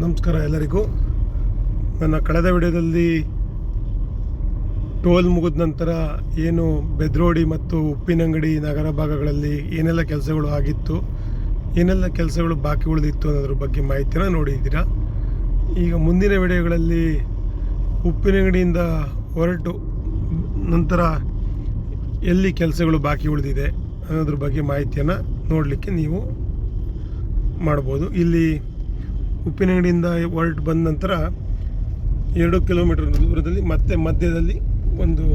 ನಮಸ್ಕಾರ ಎಲ್ಲರಿಗೂ. ನನ್ನ ಕಳೆದ ವಿಡಿಯೋದಲ್ಲಿ ಟೋಲ್ ಮುಗಿದ ನಂತರ ಏನು ಬೆದ್ರೋಡಿ ಮತ್ತು ಉಪ್ಪಿನಂಗಡಿ ನಗರ ಭಾಗಗಳಲ್ಲಿ ಏನೆಲ್ಲ ಕೆಲಸಗಳು ಆಗಿತ್ತು, ಏನೆಲ್ಲ ಕೆಲಸಗಳು ಬಾಕಿ ಉಳಿದಿತ್ತು ಅನ್ನೋದ್ರ ಬಗ್ಗೆ ಮಾಹಿತಿನ ನೋಡಿದ್ದೀರಾ. ಈಗ ಮುಂದಿನ ವಿಡಿಯೋಗಳಲ್ಲಿ ಉಪ್ಪಿನಂಗಡಿಯಿಂದ ಹೊರಟು ನಂತರ ಎಲ್ಲಿ ಕೆಲಸಗಳು ಬಾಕಿ ಉಳಿದಿದೆ ಅನ್ನೋದ್ರ ಬಗ್ಗೆ ಮಾಹಿತಿಯನ್ನು ನೋಡಲಿಕ್ಕೆ ನೀವು ಮಾಡ್ಬೋದು. ಇಲ್ಲಿ ಉಪ್ಪಿನಂಗಡಿಯಿಂದ ಹೊರಟು ಬಂದ ನಂತರ 2 ಕಿಲೋಮೀಟರ್ ದೂರದಲ್ಲಿ ಮತ್ತೆ ಮಧ್ಯದಲ್ಲಿ ಒಂದು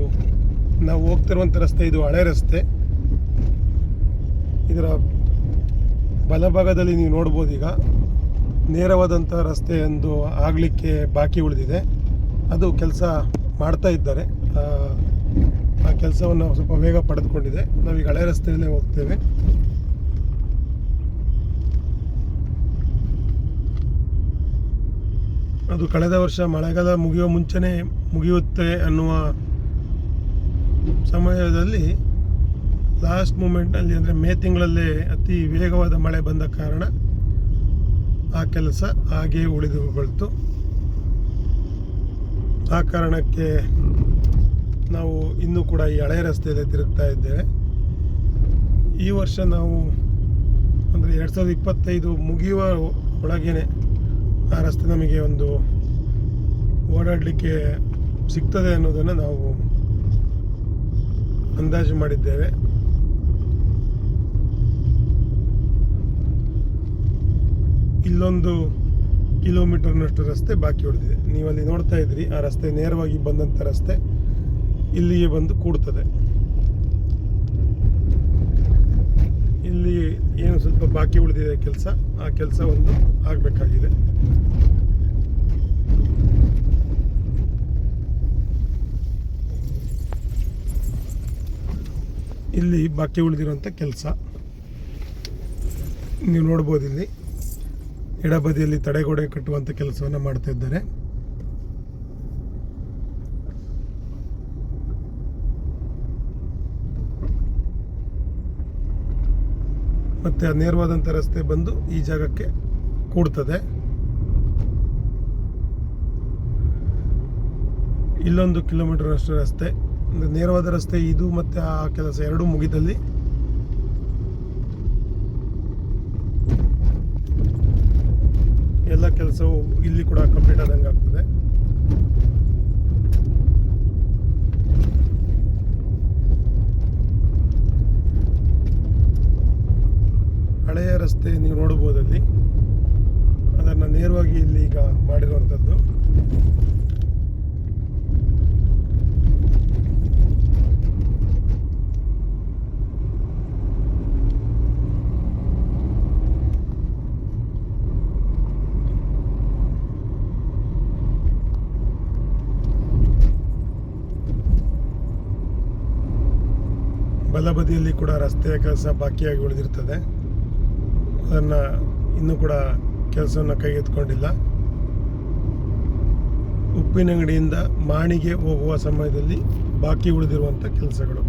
ನಾವು ಹೋಗ್ತಿರುವಂಥ ರಸ್ತೆ, ಇದು ಹಳೆ ರಸ್ತೆ. ಇದರ ಬಲಭಾಗದಲ್ಲಿ ನೀವು ನೋಡ್ಬೋದು, ಈಗ ನೇರವಾದಂಥ ರಸ್ತೆ ಒಂದು ಆಗಲಿಕ್ಕೆ ಬಾಕಿ ಉಳಿದಿದೆ. ಅದು ಕೆಲಸ ಮಾಡ್ತಾ ಇದ್ದಾರೆ. ಆ ಕೆಲಸವನ್ನು ಸ್ವಲ್ಪ ವೇಗ ಪಡೆದುಕೊಂಡಿದೆ. ನಾವೀಗ ಹಳೆ ರಸ್ತೆಯಲ್ಲೇ ಹೋಗ್ತೇವೆ. ಅದು ಕಳೆದ ವರ್ಷ ಮಳೆಗಾಲ ಮುಗಿಯುವ ಮುಂಚೆನೇ ಮುಗಿಯುತ್ತೆ ಅನ್ನುವ ಸಮಯದಲ್ಲಿ ಲಾಸ್ಟ್ ಮೂಮೆಂಟ್ನಲ್ಲಿ, ಅಂದರೆ ಮೇ ತಿಂಗಳಲ್ಲೇ ಅತಿ ವೇಗವಾದ ಮಳೆ ಬಂದ ಕಾರಣ ಆ ಕೆಲಸ ಹಾಗೇ ಉಳಿದುಕೊಳ್ತು. ಆ ಕಾರಣಕ್ಕೆ ನಾವು ಇನ್ನೂ ಕೂಡ ಈ ಹಳೆಯ ರಸ್ತೆಯಲ್ಲಿ ತಿರುಗ್ತಾ ಇದ್ದೇವೆ. ಈ ವರ್ಷ ನಾವು ಅಂದರೆ 2025 ಮುಗಿಯುವ ಒಳಗೇನೆ ಆ ರಸ್ತೆ ನಮಗೆ ಒಂದು ಓಡಾಡಲಿಕ್ಕೆ ಸಿಗ್ತದೆ ಅನ್ನೋದನ್ನು ನಾವು ಅಂದಾಜು ಮಾಡಿದ್ದೇವೆ. ಇಲ್ಲೊಂದು ಕಿಲೋಮೀಟರ್ನಷ್ಟು ರಸ್ತೆ ಬಾಕಿ ಉಳಿದಿದೆ. ನೀವಲ್ಲಿ ನೋಡ್ತಾ ಇದ್ರಿ, ಆ ರಸ್ತೆ ನೇರವಾಗಿ ಬಂದಂಥ ರಸ್ತೆ ಇಲ್ಲಿಗೆ ಬಂದು ಕೂಡ್ತದೆ. ಇಲ್ಲಿ ಏನು ಸ್ವಲ್ಪ ಬಾಕಿ ಉಳಿದಿದೆ ಕೆಲಸ, ಆ ಕೆಲಸ ಒಂದು ಆಗಬೇಕಾಗಿದೆ. ಇಲ್ಲಿ ಬಾಕಿ ಉಳಿದಿರುವಂಥ ಕೆಲಸ ನೀವು ನೋಡ್ಬೋದು. ಇಲ್ಲಿ ಎಡಬದಿಯಲ್ಲಿ ತಡೆಗೋಡೆ ಕಟ್ಟುವಂಥ ಕೆಲಸವನ್ನು ಮಾಡ್ತಾ ಇದ್ದಾರೆ. ಮತ್ತು ನೇರವಾದಂಥ ರಸ್ತೆ ಬಂದು ಈ ಜಾಗಕ್ಕೆ ಕೂಡ್ತದೆ. ಇಲ್ಲೊಂದು ಕಿಲೋಮೀಟರ್ನಷ್ಟು ರಸ್ತೆ, ಅಂದರೆ ನೇರವಾದ ರಸ್ತೆ ಇದು ಮತ್ತು ಆ ಕೆಲಸ ಎರಡೂ ಮುಗಿದಲ್ಲಿ ಎಲ್ಲ ಕೆಲಸವು ಇಲ್ಲಿ ಕೂಡ ಕಂಪ್ಲೀಟ್ ಆದಂಗೆ ಆಗ್ತದೆ. ಹಳೆಯ ರಸ್ತೆ ನೀವು ನೋಡ್ಬೋದಲ್ಲಿ, ಅದನ್ನು ನೇರವಾಗಿ ಇಲ್ಲಿ ಈಗ ಮಾಡಿರುವಂಥದ್ದು. ಬಲಬದಿಯಲ್ಲಿ ಕೂಡ ರಸ್ತೆಯ ಕೆಲಸ ಬಾಕಿಯಾಗಿ ಉಳಿದಿರ್ತದೆ. ಅದನ್ನು ಇನ್ನೂ ಕೂಡ ಕೆಲಸವನ್ನು ಕೈಗೆತ್ತಿಕೊಂಡಿಲ್ಲ. ಉಪ್ಪಿನಂಗಡಿಯಿಂದ ಮಾಣಿಗೆ ಹೋಗುವ ಸಮಯದಲ್ಲಿ ಬಾಕಿ ಉಳಿದಿರುವಂಥ ಕೆಲಸಗಳು.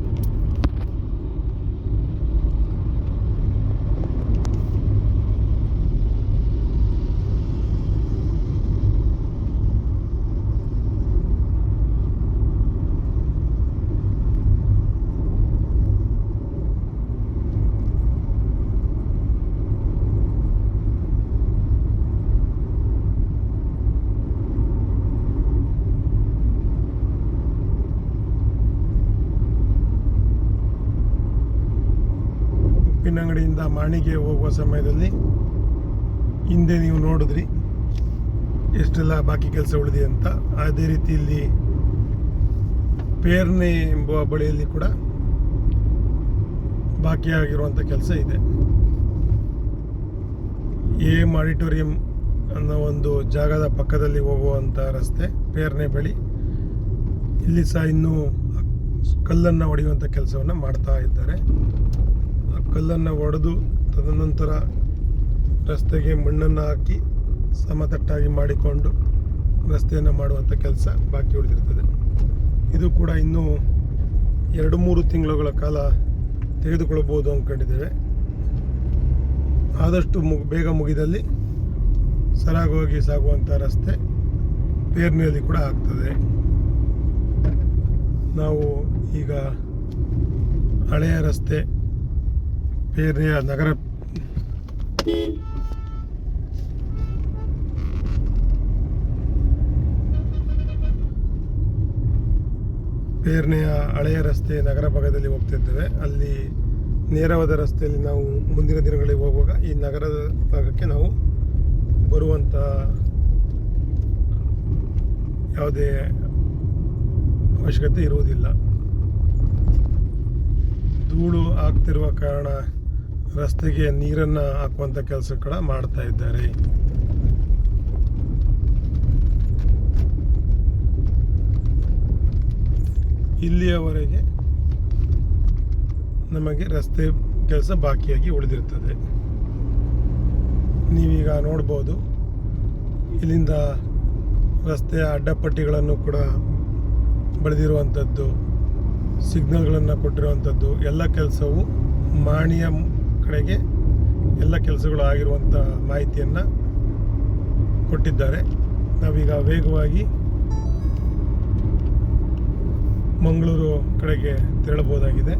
ಉಪ್ಪಿನಂಗಡಿಯಿಂದ ಮಾಣಿಗೆ ಹೋಗುವ ಸಮಯದಲ್ಲಿ ಹಿಂದೆ ನೀವು ನೋಡಿದ್ರಿ ಎಷ್ಟೆಲ್ಲ ಬಾಕಿ ಕೆಲಸ ಉಳಿದಿದೆ ಅಂತ. ಅದೇ ರೀತಿ ಇಲ್ಲಿ ಪೇರ್ನೆ ಎಂಬುವ ಬಳಿಯಲ್ಲಿ ಕೂಡ ಬಾಕಿಯಾಗಿರುವಂಥ ಕೆಲಸ ಇದೆ. AM ಆಡಿಟೋರಿಯಂ ಅನ್ನೋ ಒಂದು ಜಾಗದ ಪಕ್ಕದಲ್ಲಿ ಹೋಗುವಂಥ ರಸ್ತೆ ಪೇರ್ನೆ ಬಳಿ, ಇಲ್ಲಿ ಸಹ ಇನ್ನೂ ಕಲ್ಲನ್ನು ಹೊಡೆಯುವಂಥ ಕೆಲಸವನ್ನು ಮಾಡ್ತಾ ಇದ್ದಾರೆ. ಕಲ್ಲನ್ನು ಹೊಡೆದು ತದನಂತರ ರಸ್ತೆಗೆ ಮಣ್ಣನ್ನು ಹಾಕಿ ಸಮತಟ್ಟಾಗಿ ಮಾಡಿಕೊಂಡು ರಸ್ತೆಯನ್ನು ಮಾಡುವಂಥ ಕೆಲಸ ಬಾಕಿ ಉಳಿದಿರ್ತದೆ. ಇದು ಕೂಡ ಇನ್ನೂ 2-3 ತಿಂಗಳುಗಳ ಕಾಲ ತೆಗೆದುಕೊಳ್ಳಬಹುದು ಅಂದ್ಕೊಂಡಿದ್ದೇವೆ. ಆದಷ್ಟು ಬೇಗ ಮುಗಿದಲ್ಲಿ ಸರಾಗವಾಗಿ ಸಾಗುವಂಥ ರಸ್ತೆ ಪೇರ್ನೆಯಲ್ಲಿ ಕೂಡ ಆಗ್ತದೆ. ನಾವು ಈಗ ಹಳೆಯ ರಸ್ತೆ ಪೇರ್ನೆಯ ಹಳೆಯ ರಸ್ತೆ ನಗರ ಭಾಗದಲ್ಲಿ ಹೋಗ್ತಿದ್ದೇವೆ. ಅಲ್ಲಿ ನೇರವಾದ ರಸ್ತೆಯಲ್ಲಿ ನಾವು ಮುಂದಿನ ದಿನಗಳಿಗೆ ಹೋಗುವಾಗ ಈ ನಗರದ ಭಾಗಕ್ಕೆ ನಾವು ಬರುವಂಥ ಯಾವುದೇ ಅವಶ್ಯಕತೆ ಇರುವುದಿಲ್ಲ. ಧೂಳು ಆಗ್ತಿರುವ ಕಾರಣ ರಸ್ತೆಗೆ ನೀರನ್ನು ಹಾಕುವಂಥ ಕೆಲಸ ಕೂಡ ಮಾಡ್ತಾ ಇದ್ದಾರೆ. ಇಲ್ಲಿಯವರೆಗೆ ನಮಗೆ ರಸ್ತೆ ಕೆಲಸ ಬಾಕಿಯಾಗಿ ಉಳಿದಿರ್ತದೆ. ನೀವೀಗ ನೋಡ್ಬೋದು, ಇಲ್ಲಿಂದ ರಸ್ತೆಯ ಅಡ್ಡಪಟ್ಟಿಗಳನ್ನು ಕೂಡ ಬೆಳೆದಿರುವಂಥದ್ದು, ಸಿಗ್ನಲ್ಗಳನ್ನು ಕೊಟ್ಟಿರುವಂಥದ್ದು, ಎಲ್ಲ ಕೆಲಸವು ಮಾಣಿಯ ಕಡೆಗೆ ಎಲ್ಲ ಕೆಲಸಗಳು ಆಗಿರುವಂಥ ಮಾಹಿತಿಯನ್ನು ಕೊಟ್ಟಿದ್ದಾರೆ. ನಾವೀಗ ವೇಗವಾಗಿ ಮಂಗಳೂರು ಕಡೆಗೆ ತೆರಳಬಹುದಾಗಿದೆ.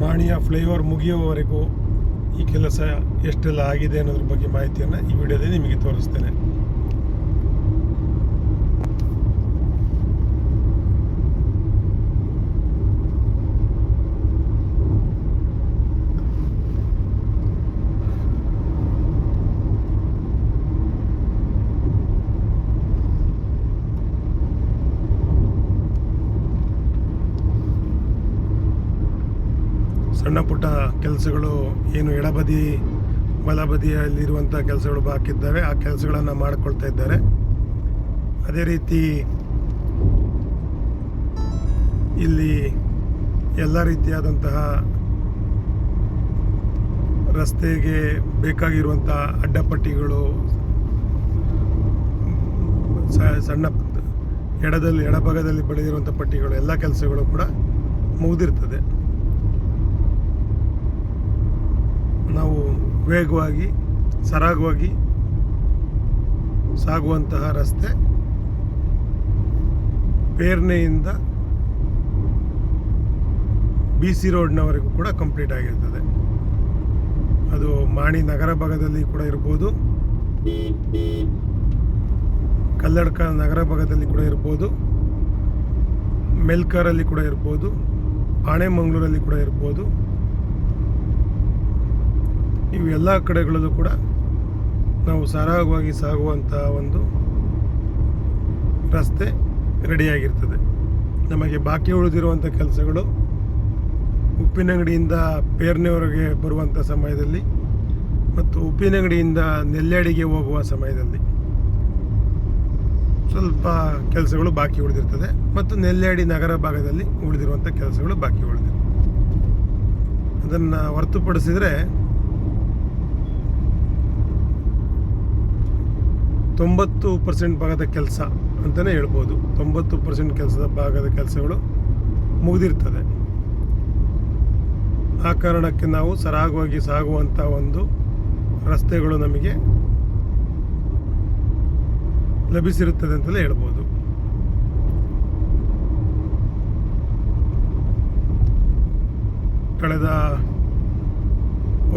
ಮಾಣಿಯ ಫ್ಲೈಓವರ್ ಮುಗಿಯುವವರೆಗೂ ಈ ಕೆಲಸ ಎಷ್ಟೆಲ್ಲ ಆಗಿದೆ ಅನ್ನೋದ್ರ ಬಗ್ಗೆ ಮಾಹಿತಿಯನ್ನು ಈ ವಿಡಿಯೋದಲ್ಲಿ ನಿಮಗೆ ತೋರಿಸ್ತೇನೆ. ಸಣ್ಣ ಪುಟ್ಟ ಕೆಲಸಗಳು ಏನು ಎಡಬದಿ ಬಲಬದಿಯಲ್ಲಿರುವಂಥ ಕೆಲಸಗಳು ಬಾಕಿ ಇದ್ದಾವೆ, ಆ ಕೆಲಸಗಳನ್ನು ಮಾಡಿಕೊಳ್ತಾ ಇದ್ದಾರೆ. ಅದೇ ರೀತಿ ಇಲ್ಲಿ ಎಲ್ಲ ರೀತಿಯಾದಂತಹ ರಸ್ತೆಗೆ ಬೇಕಾಗಿರುವಂಥ ಅಡ್ಡಪಟ್ಟಿಗಳು, ಸಣ್ಣ ಎಡಭಾಗದಲ್ಲಿ ಬೆಳೆದಿರುವಂಥ ಪಟ್ಟಿಗಳು, ಎಲ್ಲ ಕೆಲಸಗಳು ಕೂಡ ಮುಗಿದಿರ್ತದೆ. ನಾವು ವೇಗವಾಗಿ ಸರಾಗವಾಗಿ ಸಾಗುವಂತಹ ರಸ್ತೆ ಪೇರ್ನೆಯಿಂದ BC ರೋಡ್ನವರೆಗೂ ಕೂಡ ಕಂಪ್ಲೀಟ್ ಆಗಿರ್ತದೆ. ಅದು ಮಾಣಿ ನಗರ ಭಾಗದಲ್ಲಿ ಕೂಡ ಇರ್ಬೋದು, ಕಲ್ಲಡ್ಕ ನಗರ ಭಾಗದಲ್ಲಿ ಕೂಡ ಇರ್ಬೋದು, ಮೆಲ್ಕರಲ್ಲಿ ಕೂಡ ಇರ್ಬೋದು, ಆಣೆಮಂಗಳೂರಲ್ಲಿ ಕೂಡ ಇರ್ಬೋದು. ಇವು ಎಲ್ಲ ಕಡೆಗಳಲ್ಲೂ ಕೂಡ ನಾವು ಸರಾಗವಾಗಿ ಸಾಗುವಂಥ ಒಂದು ರಸ್ತೆ ರೆಡಿಯಾಗಿರ್ತದೆ. ನಮಗೆ ಬಾಕಿ ಉಳಿದಿರುವಂಥ ಕೆಲಸಗಳು ಉಪ್ಪಿನಂಗಡಿಯಿಂದ ಪೇರ್ನೆವರೆಗೆ ಬರುವಂಥ ಸಮಯದಲ್ಲಿ ಮತ್ತು ಉಪ್ಪಿನಂಗಡಿಯಿಂದ ನೆಲ್ಯಾಡಿಗೆ ಹೋಗುವ ಸಮಯದಲ್ಲಿ ಸ್ವಲ್ಪ ಕೆಲಸಗಳು ಬಾಕಿ ಉಳಿದಿರ್ತದೆ ಮತ್ತು ನೆಲ್ಯಾಡಿ ನಗರ ಭಾಗದಲ್ಲಿ ಉಳಿದಿರುವಂಥ ಕೆಲಸಗಳು ಬಾಕಿ ಉಳಿದಿರ್ತದೆ. ಅದನ್ನು ಹೊರತುಪಡಿಸಿದರೆ 90% ಭಾಗದ ಕೆಲಸ ಅಂತಲೇ ಹೇಳ್ಬೋದು. 90% ಭಾಗದ ಕೆಲಸಗಳು ಮುಗಿದಿರ್ತದೆ. ಆ ಕಾರಣಕ್ಕೆ ನಾವು ಸರಾಗವಾಗಿ ಸಾಗುವಂಥ ಒಂದು ರಸ್ತೆಗಳು ನಮಗೆ ಲಭಿಸಿರುತ್ತದೆ ಅಂತಲೇ ಹೇಳ್ಬೋದು. ಕಳೆದ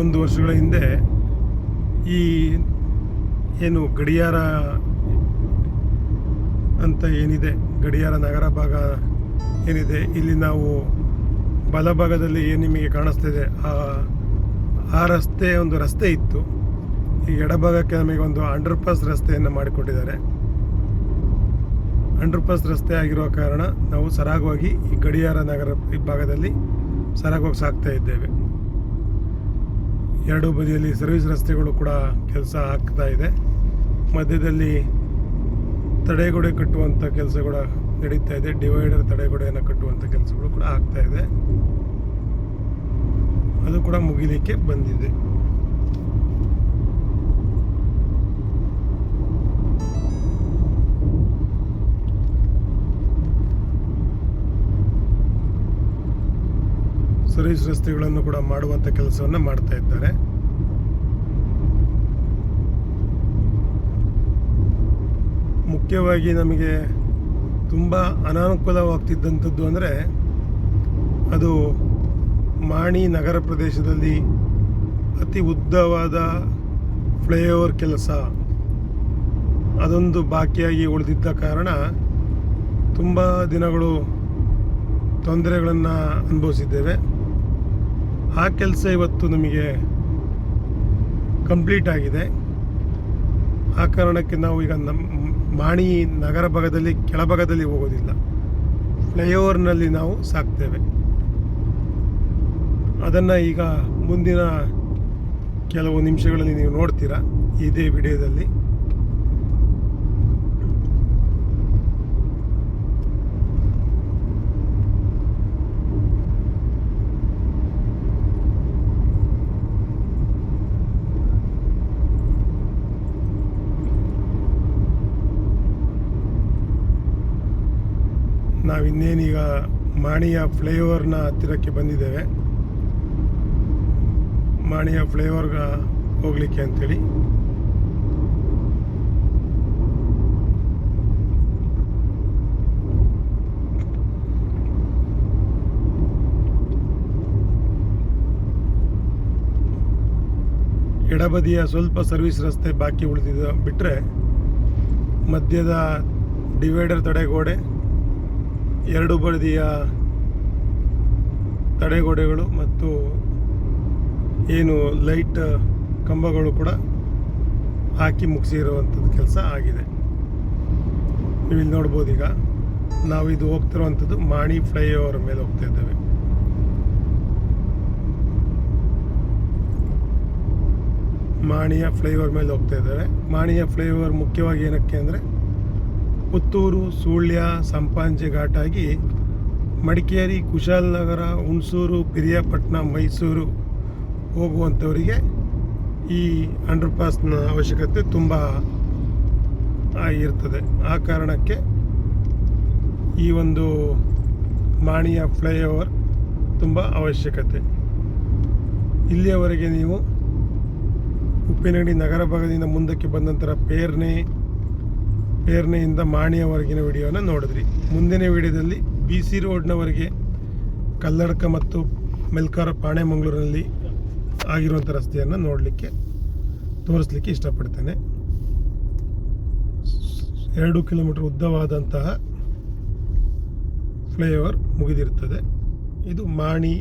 1 ವರ್ಷಗಳ ಹಿಂದೆ ಈ ಏನು ಗಡಿಯಾರ ಅಂತ ಏನಿದೆ, ಗಡಿಯಾರ ನಗರ ಭಾಗ ಏನಿದೆ, ಇಲ್ಲಿ ನಾವು ಬಲಭಾಗದಲ್ಲಿ ಏನು ನಿಮಗೆ ಕಾಣಿಸ್ತಿದೆ ಆ ರಸ್ತೆ ಒಂದು ರಸ್ತೆ ಇತ್ತು. ಈ ಎಡಭಾಗಕ್ಕೆ ನಮಗೆ ಒಂದು ಅಂಡರ್ಪಾಸ್ ರಸ್ತೆಯನ್ನು ಮಾಡಿಕೊಟ್ಟಿದ್ದಾರೆ. ಅಂಡರ್ಪಾಸ್ ರಸ್ತೆ ಆಗಿರುವ ಕಾರಣ ನಾವು ಸರಾಗವಾಗಿ ಈ ಗಡಿಯಾರ ನಗರ ಈ ಭಾಗದಲ್ಲಿ ಸರಾಗವಾಗಿ ಸಾಗ್ತಾ ಇದ್ದೇವೆ. ಎರಡೂ ಬದಿಯಲ್ಲಿ ಸರ್ವಿಸ್ ರಸ್ತೆಗಳು ಕೂಡ ಕೆಲಸ ಆಗ್ತಾ ಇದೆ. ಮಧ್ಯದಲ್ಲಿ ತಡೆಗೋಡೆ ಕಟ್ಟುವಂಥ ಕೆಲಸ ಕೂಡ ನಡೀತಾ ಇದೆ. ಡಿವೈಡರ್ ತಡೆಗೋಡೆಯನ್ನು ಕಟ್ಟುವಂಥ ಕೆಲಸಗಳು ಕೂಡ ಆಗ್ತಾ ಇದೆ. ಅದು ಕೂಡ ಮುಗಿಲಿಕ್ಕೆ ಬಂದಿದೆ. ಸರ್ವಿಸ್ ರಸ್ತೆಗಳನ್ನು ಕೂಡ ಮಾಡುವಂಥ ಕೆಲಸವನ್ನು ಮಾಡ್ತಾ ಇದ್ದಾರೆ. ಮುಖ್ಯವಾಗಿ ನಮಗೆ ತುಂಬ ಅನಾನುಕೂಲವಾಗ್ತಿದ್ದಂಥದ್ದು ಅಂದರೆ ಅದು ಮಾಣಿ ನಗರ ಪ್ರದೇಶದಲ್ಲಿ ಅತಿ ಉದ್ದವಾದ ಫ್ಲೈಓವರ್ ಕೆಲಸ ಅದೊಂದು ಬಾಕಿಯಾಗಿ ಉಳಿದಿದ್ದ ಕಾರಣ ತುಂಬ ದಿನಗಳು ತೊಂದರೆಗಳನ್ನು ಅನುಭವಿಸಿದ್ದೇವೆ. ಆ ಕೆಲಸ ಇವತ್ತು ನಮಗೆ ಕಂಪ್ಲೀಟ್ ಆಗಿದೆ. ಆ ಕಾರಣಕ್ಕೆ ನಾವು ಈಗ ಮಾಣಿ ನಗರ ಭಾಗದಲ್ಲಿ ಕೆಳಭಾಗದಲ್ಲಿ ಹೋಗೋದಿಲ್ಲ, ಫ್ಲೈಓವರ್ನಲ್ಲಿ ನಾವು ಸಾಕ್ತೇವೆ. ಅದನ್ನು ಈಗ ಮುಂದಿನ ಕೆಲವು ನಿಮಿಷಗಳಲ್ಲಿ ನೀವು ನೋಡ್ತೀರಾ ಇದೇ ವಿಡಿಯೋದಲ್ಲಿ. ನಾವಿನ್ನೇನೀಗ ಮಾಣಿಯ ಫ್ಲೈಓವರ್ನ ಹತ್ತಿರಕ್ಕೆ ಬಂದಿದ್ದೇವೆ. ಮಾಣಿಯ ಫ್ಲೈಓವರ್ಗೆ ಹೋಗಲಿಕ್ಕೆ ಅಂಥೇಳಿ. ಎಡಬದಿಯ ಸ್ವಲ್ಪ ಸರ್ವಿಸ್ ರಸ್ತೆ ಬಾಕಿ ಉಳಿದಿದೆ ಬಿಟ್ಟರೆ ಮಧ್ಯದ ಡಿವೈಡರ್ ತಡೆಗೋಡೆ, ಎರಡು ಬದಿಯ ತಡೆಗೋಡೆಗಳು ಮತ್ತು ಏನು ಲೈಟ್ ಕಂಬಗಳು ಕೂಡ ಹಾಕಿ ಮುಗಿಸಿರುವಂಥದ್ದು ಕೆಲಸ ಆಗಿದೆ. ನೀವು ಇಲ್ಲಿ ನೋಡ್ಬೋದು. ಈಗ ನಾವು ಇದು ಹೋಗ್ತಿರುವಂಥದ್ದು ಮಾಣಿ ಫ್ಲೈಓವರ್ ಮೇಲೆ ಹೋಗ್ತಾ ಇದ್ದೇವೆ. ಮಾಣಿಯ ಫ್ಲೈಓವರ್ ಮೇಲೆ ಹೋಗ್ತಾ ಇದ್ದೇವೆ. ಮಾಣಿಯ ಫ್ಲೈಓವರ್ ಮುಖ್ಯವಾಗಿ ಏನಕ್ಕೆ ಅಂದರೆ ಪುತ್ತೂರು, ಸುಳ್ಯ, ಸಂಪಾಜೆ ಘಾಟಾಗಿ ಮಡಿಕೇರಿ, ಕುಶಾಲನಗರ, ಹುಣಸೂರು, ಪಿರಿಯಾಪಟ್ಟಣ, ಮೈಸೂರು ಹೋಗುವಂಥವರಿಗೆ ಈ ಅಂಡರ್ಪಾಸ್ನ ಅವಶ್ಯಕತೆ ತುಂಬ ಇರ್ತದೆ. ಆ ಕಾರಣಕ್ಕೆ ಈ ಒಂದು ಮಾಣಿಯ ಫ್ಲೈಓವರ್ ತುಂಬ ಅವಶ್ಯಕತೆ. ಇಲ್ಲಿಯವರೆಗೆ ನೀವು ಉಪ್ಪಿನಂಗಡಿ ನಗರ ಭಾಗದಿಂದ ಮುಂದಕ್ಕೆ ಬಂದ ನಂತರ ಪೇರ್ನೆಯಿಂದ ಮಾಣಿಯವರೆಗಿನ ವಿಡಿಯೋನ ನೋಡಿದ್ರಿ. ಮುಂದಿನ ವಿಡಿಯೋದಲ್ಲಿ BC ರೋಡ್ನವರೆಗೆ ಕಲ್ಲಡ್ಕ ಮತ್ತು ಮೆಲ್ಕಾರ ಪಾಣೆಮಂಗಳೂರಿನಲ್ಲಿ ಆಗಿರುವಂಥ ರಸ್ತೆಯನ್ನು ತೋರಿಸ್ಲಿಕ್ಕೆ ಇಷ್ಟಪಡ್ತೇನೆ. 2 ಕಿಲೋಮೀಟರ್ ಉದ್ದವಾದಂತಹ ಫ್ಲೈಓವರ್ ಮುಗಿದಿರುತ್ತದೆ. ಇದು ಮಾಣಿ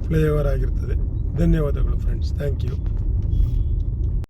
ಫ್ಲೈಓವರ್ ಆಗಿರ್ತದೆ. ಧನ್ಯವಾದಗಳು ಫ್ರೆಂಡ್ಸ್, ಥ್ಯಾಂಕ್ ಯು.